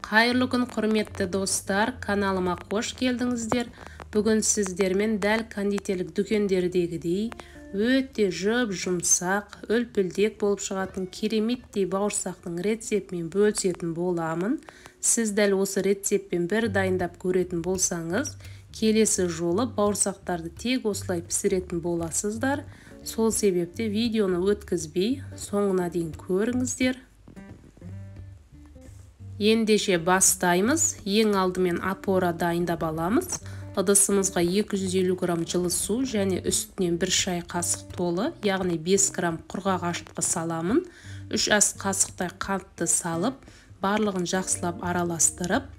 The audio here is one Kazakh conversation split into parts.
Қайырлы күн құрметті достар, каналыма қош келдіңіздер. Бүгін сіздермен дәл кондитерлік дүкендердегідей өте жұмсақ, үлпілдек болып шығатын кереметтей бауырсақтың рецептімен бөлісетін боламын. Сіз дәл осы рецептпен бір дайындап көретін болсаңыз, келесі жолы бауырсақтарды тек осылай пісіретін боласыздар. Сол себепті видеоны өткізбей, соңына дейін көріңіздер. Ендеше бастаймыз. Ең алдымен апора дайындап аламыз. Ыдысымызға 250 грамм жылы су және үстінен 1 шай қасық толы, яғни 5 грамм құрғақ ашытқы саламын. 3 ас қасықтай қантты салып, барлығын жақсылап араластырып,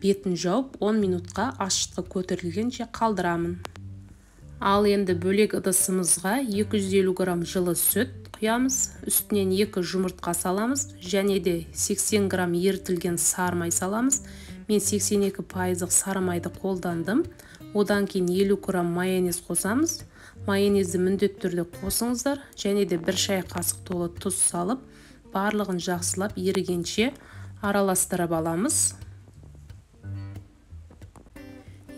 бетін жауып 10 минутқа ашытқы көтерілгенше қалдырамын. Ал енді бөлек ыдысымызға 250 грамм жылы сүт құямыз, үстінен 2 жұмыртқа саламыз, және де 80 грамм ерітілген сары май саламыз. Мен 82% сары майды қолдандым. Одан кейін 50 грамм майонез қосамыз. Майонезді міндетті түрде қосыңыздар, және де 1 шай қасық толы тұз салып, барлығын жақсылап ерігенше араластырып аламыз.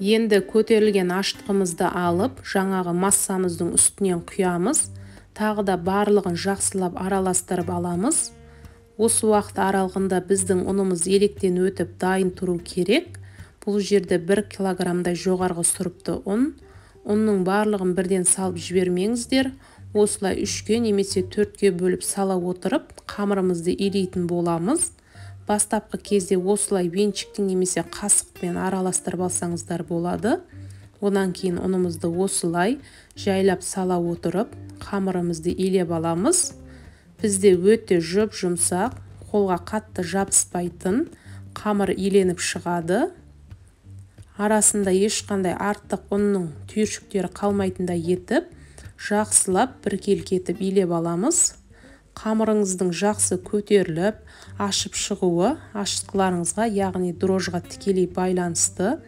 Енді көтерілген ашытқымызды алып, жаңағы массамыздың үстінен құямыз. Тағы да барлығын жақсылап араластырып аламыз. Осы уақыт аралығында біздің ұнымыз електен өтіп дайын тұру керек. Бұл жерде 1 килограммдай жоғарғы сұрыпты ұн. Ұнның барлығын бірден салып жібермеңіздер. Осылай 3-ке немесе 4-ке бөліп сала отырып, қамырымызды илейтін боламыз. Бастапқы кезде осылай венчиктің немесе қасықпен араластырып алсаңыздар болады. Одан кейін ұнымызды осылай жайлап сала отырып, қамырымызды илеп аламыз. Бізде өте жұмсақ, қолға қатты жабыспайтын қамыр иленіп шығады. Арасында ешқандай артық ұнның түйіршіктері қалмайтындай етіп, жақсылап біркелкетіп илеп аламыз. Қамырыңыздың жақсы көтеріліп, ашып шығуы ашытқыларыңызға, яғни дрожжға тікелей байланысты.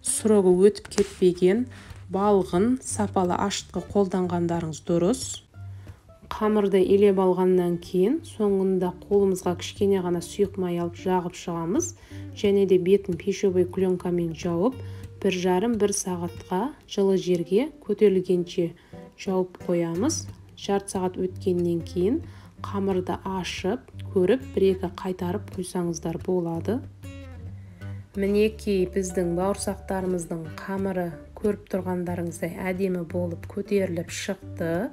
Сұрығы өтіп кетпеген, балғын, сапалы ашытқы қолданғандарыңыз дұрыс. Қамырды илеп алғаннан кейін, соңында қолымызға кішкене ғана сұйық май алып жағып шығамыз, және де бетін пищевой пленкамен жауып, 1,5-1 сағатқа жылы жерге көтерілгенше жауып қоямыз. Жарты сағат өткеннен кейін қамырды ашып, көріп, 1-2 қайтарып қойсаңыздар болады. Мінекей біздің бауырсақтарымыздың қамыры көріп тұрғандарыңыздай әдемі болып көтеріліп шықты.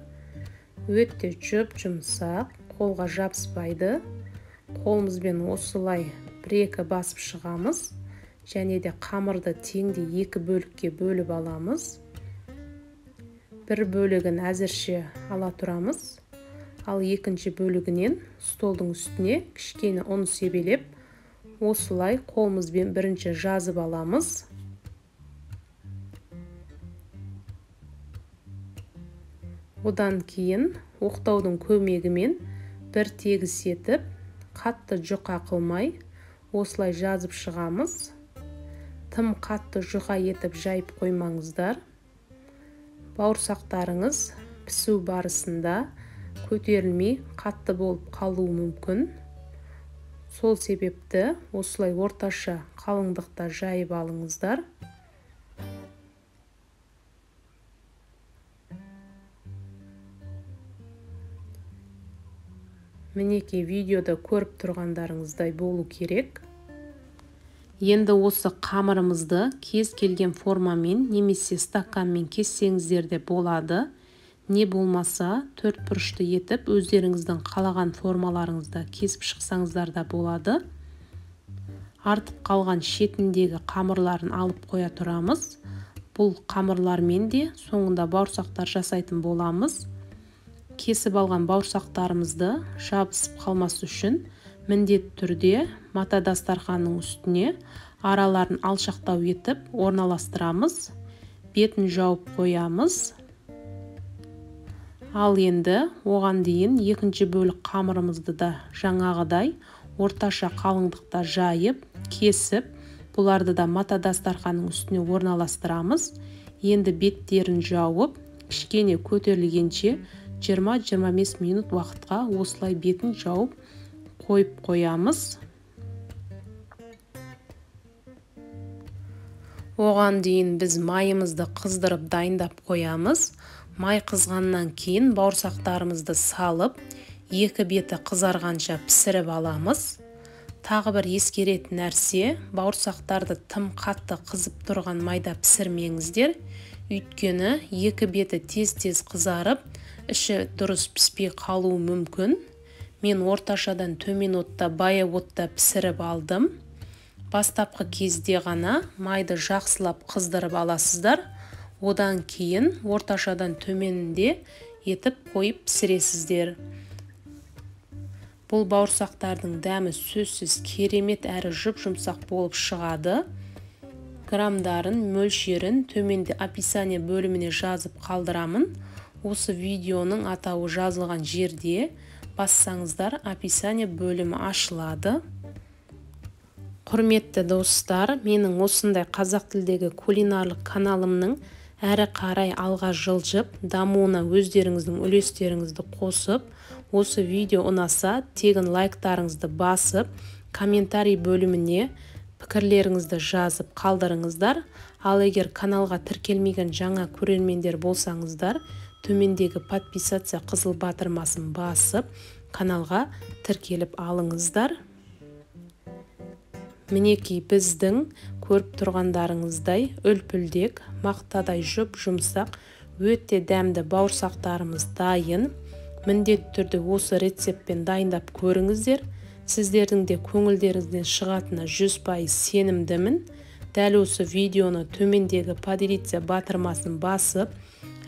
Өте жұмсақ, қолға жабыспайды. Қолымызбен осылай 1-2 басып шығамыз, және де қамырды теңде 2 бөлікке бөліп аламыз. Бір бөлігін әзірше ала тұрамыз, ал екінші бөлігінен столдың үстіне кішкене ұн себелеп, осылай қолымызбен бірінші жазып аламыз. Одан кейін оқтаудың көмегімен бір тегіс етіп, қатты жұқа қылмай, осылай жазып шығамыз. Тым қатты жұқа етіп жайып қоймаңыздар. Бауырсақтарыңыз пісу барысында көтерілмей қатты болып қалуы мүмкін. Сол себепті осылай орташа қалыңдықта жайып алыңыздар. Мінекей видеода көріп тұрғандарыңыздай болу керек. Енді осы қамырымызды кез келген формамен немесе стаканмен кессеңіздер де болады. Не болмаса 4 бұрышты етіп өздеріңіздің қалаған формаларыңызда кесіп шықсаңыздар да болады. Артып қалған шетіндегі қамырларын алып қоя тұрамыз. Бұл қамырлармен де соңында бауырсақтар жасайтын боламыз. Кесіп алған бауырсақтарымызды жабысып қалмас үшін міндетті түрде мата дастарханның үстіне араларын алшақтау етіп орналастырамыз. Бетін жауып қоямыз. Ал енді оған дейін екінші бөлік қамырымызды да жаңағыдай орташа қалыңдықта жайып, кесіп, бұларды да мата дастарханның үстіне орналастырамыз. Енді беттерін жауып, кішкене көтерілгенше 20-25 минут уақытқа осылай бетін жауып қойып қоямыз. Оған дейін біз майымызды қыздырып дайындап қоямыз. Май қызғаннан кейін бауырсақтарымызды салып, екі беті қызарғанша пісіріп аламыз. Тағы бір ескеретін нәрсе, бауырсақтарды тым қатты қызып тұрған майда пісірмеңіздер. Өйткені екі беті тез-тез қызарып, іші дұрыс піспей қалуы мүмкін. Мен орташадан төмен отта, баяу отта пісіріп алдым. Бастапқы кезде ғана майды жақсылап қыздырып аласыздар. Одан кейін орташадан төменінде етіп қойып пісіресіздер. Бұл бауырсақтардың дәмі сөзсіз керемет әрі жұп-жұмсақ болып шығады. Грамдарын, мөлшерін төменде описание бөліміне жазып қалдырамын. Осы видеоның атауы жазылған жерде бассаңыздар описание бөлімі ашылады. Құрметті достар, менің осындай қазақ тілдегі кулинарлық каналымның әрі қарай алға жылжып, дамуына өздеріңіздің үлестеріңізді қосып, осы видео ұнаса, тегін лайктарыңызды басып, комментарий бөліміне пікірлеріңізді жазып қалдырыңыздар. Ал егер каналға тіркелмеген жаңа көрермендер болсаңыздар, төмендегі подписация қызыл батырмасын басып, каналға тіркеліп алыңыздар. Мінекей біздің көріп тұрғандарыңыздай үлпілдек, мақтадай жұп-жұмсақ, өте дәмді бауырсақтарымыз дайын. Міндетті түрде осы рецептпен дайындап көріңіздер. Сіздердің де көңілдеріңізден шығатынына 100% сенімдімін. Дәл осы видеоны төмендегі поделиться батырмасын басып,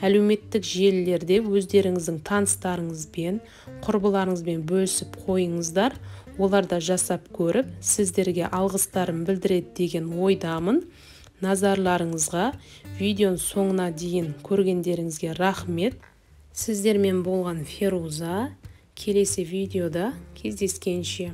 әлеуметтік желілерде өздеріңіздің таныстарыңызбен, құрбыларыңызбен бөлісіп қойыңыздар. Олар да жасап көріп, сіздерге алғыстарын білдіреді деген ойдамын. Назарларыңызға видеоның соңына дейін көргендеріңізге рахмет. Сіздермен болған Феруза. Келесі видеода кездескенше.